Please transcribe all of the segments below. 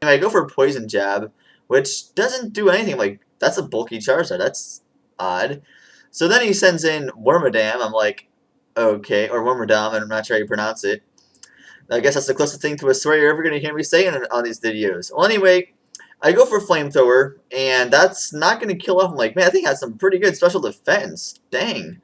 I go for Poison Jab, which doesn't do anything. Like, that's a bulky Charizard. That's odd. So then he sends in Wormadam. I'm like, okay, or Wormadam, and I'm not sure how you pronounce it. I guess that's the closest thing to a swear you're ever going to hear me say on these videos. Well, anyway, I go for Flamethrower, and that's not going to kill off. I'm like, man, I think it has some pretty good special defense. Dang.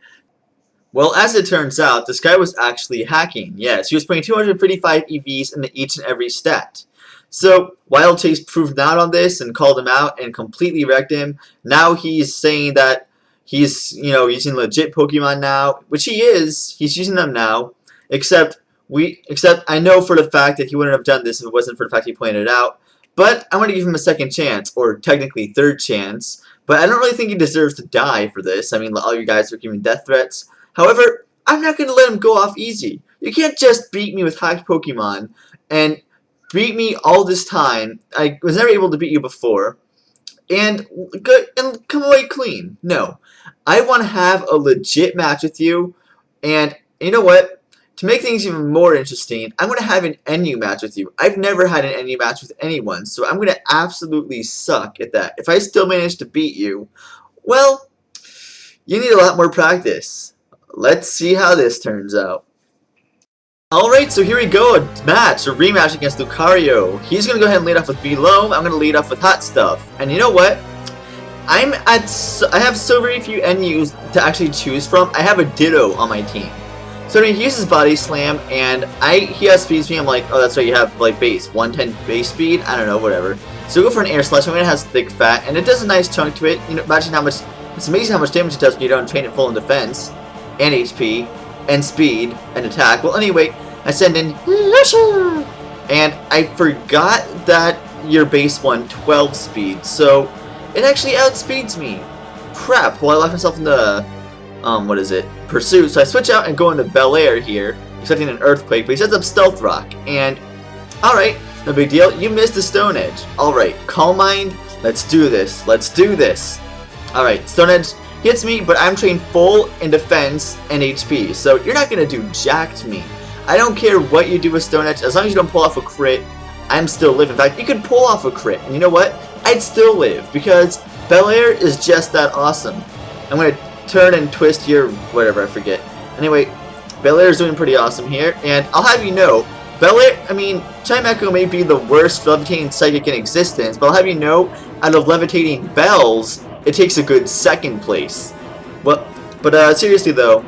Well, as it turns out, this guy was actually hacking. Yes, he was putting 255 EVs into each and every stat. So, Wild Chase proved out on this and called him out and completely wrecked him. Now he's saying that he's, using legit Pokemon now, which he is. He's using them now, except I know for the fact that he wouldn't have done this if it wasn't for the fact he pointed it out. But I want to give him a second chance, or technically third chance. But I don't really think he deserves to die for this. I mean, all you guys are giving death threats. However, I'm not going to let him go off easy. You can't just beat me with hacked Pokemon and beat me all this time. I was never able to beat you before. And come away clean. No. I want to have a legit match with you. And you know what? To make things even more interesting, I'm going to have an NU match with you. I've never had an NU match with anyone, so I'm going to absolutely suck at that. If I still manage to beat you, well, you need a lot more practice. Let's see how this turns out. Alright, so here we go, a rematch against Lucario. He's going to go ahead and lead off with Below. I'm going to lead off with Hot Stuff. And you know what? I have so very few NUs to actually choose from. I have a Ditto on my team. So he uses Body Slam, and he has Speed Speed. I'm like, oh, that's right, you have like base 110 base speed. I don't know, whatever. So go for an Air Slash. I mean, it has thick fat, and it does a nice chunk to it. Imagine how much. It's amazing how much damage it does when you don't train it full in defense, and HP, and speed, and attack. Well, anyway, I send in and I forgot that your base 112 speed, so it actually outspeeds me. Crap! Well, I locked myself in the Pursuit, so I switch out and go into Bel-Air here, expecting an Earthquake, but he sets up Stealth Rock, and alright, no big deal, you missed the Stone Edge. Alright, Calm Mind, let's do this, Alright, Stone Edge hits me, but I'm trained full in defense and HP, so you're not going to do jack to me. I don't care what you do with Stone Edge, as long as you don't pull off a crit, I'm still live. In fact, you could pull off a crit, and you know what? I'd still live, because Bel-Air is just that awesome. I'm going to turn and twist your whatever, I forget. Anyway, Bel-Air is doing pretty awesome here, and I'll have you know, Bel-Air, I mean, Chime Echo may be the worst levitating psychic in existence, but I'll have you know, out of levitating bells, it takes a good second place. Well, but seriously though,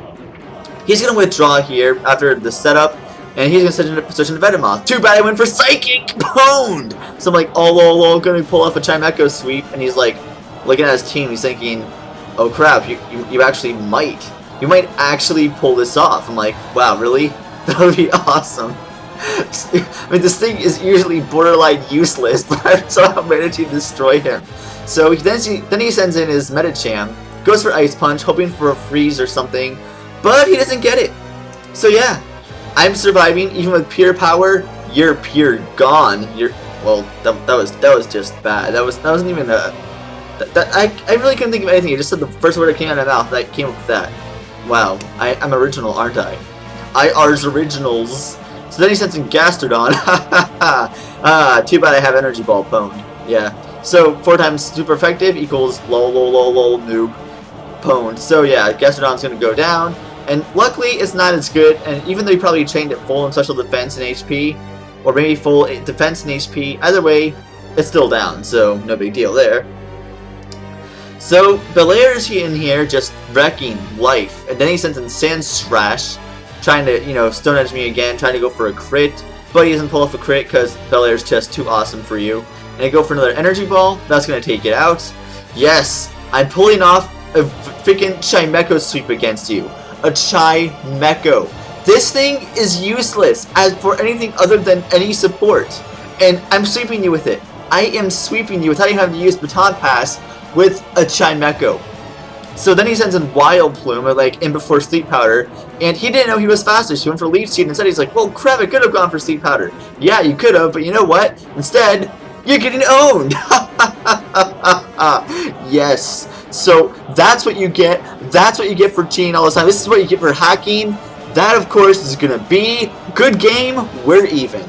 he's gonna withdraw here after the setup, and he's gonna switch into Venomoth. Too bad I went for Psychic! Pwned! So I'm like, oh lol, gonna pull off a Chime Echo sweep, and he's like, looking at his team, he's thinking, oh crap, you actually might. You might actually pull this off. I'm like, wow, really? That would be awesome. I mean, this thing is usually borderline useless, but I'm somehow managing to destroy him. So then he sends in his Metacham, goes for Ice Punch, hoping for a freeze or something, but he doesn't get it. So yeah, I'm surviving even with pure power. You're pure gone. Well, that was just bad. That wasn't even a. I really couldn't think of anything. I just said the first word that came out of my mouth. That came up with that. Wow, I'm original, aren't I? I R's originals. So then he sends in Gastrodon. Too bad I have Energy Ball pwned. Yeah. So 4 times super effective equals lol noob pwned. So yeah, Gastrodon's gonna go down. And luckily it's not as good, and even though he probably trained it full in special defense and HP, or maybe full defense and HP, either way, it's still down, so no big deal there. So Bel-Air is in here just wrecking life, and then he sends in Sandslash, trying to, Stone Edge me again, trying to go for a crit, but he doesn't pull off a crit because Bel-Air is just too awesome for you. And I go for another Energy Ball, that's going to take it out. Yes, I'm pulling off a freaking Chimecho sweep against you. A Chimecho. This thing is useless as for anything other than any support. And I'm sweeping you with it. I am sweeping you without even having to use Baton Pass with a Chimecho. So then he sends in Wild Plume, like in before Sleep Powder, and he didn't know he was faster, so he went for Leech Seed. Instead he's like, well crap, I could have gone for Sleep Powder. Yeah, you could have, but you know what? Instead, you're getting owned! Yes. So that's what you get. That's what you get for cheating all the time. This is what you get for hacking. That, of course, is going to be good game. We're even.